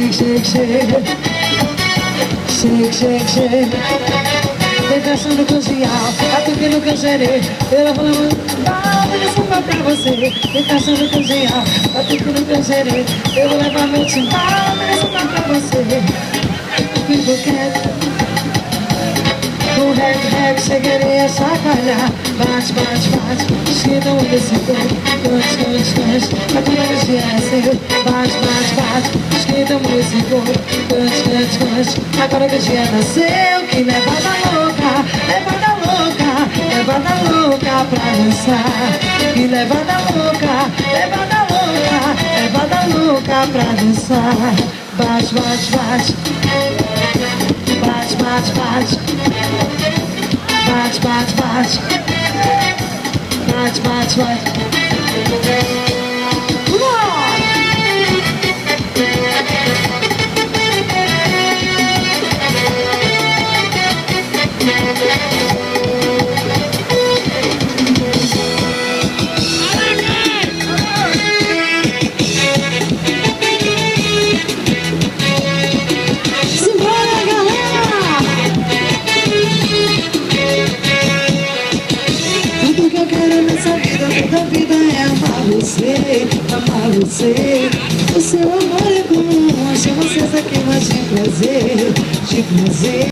shake, shake, shake. Shake, shake, shake. Vem dançando cozinhar, batuque no canjerê. Eu falando, olha samba pra você. Vem dançando cozinhar, batuque no canjerê. Eu vou levar meu timbal, olha samba pra você. Fico quieto. Com reg, chegarei a chacoalhar. Bate, bate, bate, esquenta o desse corpo. Cante, cante, cante, a tua energia é seu. Bate, bate, bate, esquenta o desse corpo. Cante, cante, cante, agora que o dia nasceu. Que levada louca, levada louca, levada louca pra dançar. Que levada louca, levada louca, levada louca pra dançar. Bate, bate, bate, bate, bate, bate. Bate, bate, bate. Bate, bate, bate. Toda vida é amar você, amar você. O seu amor é como uma chama acesa que vai te prazer, te prazer.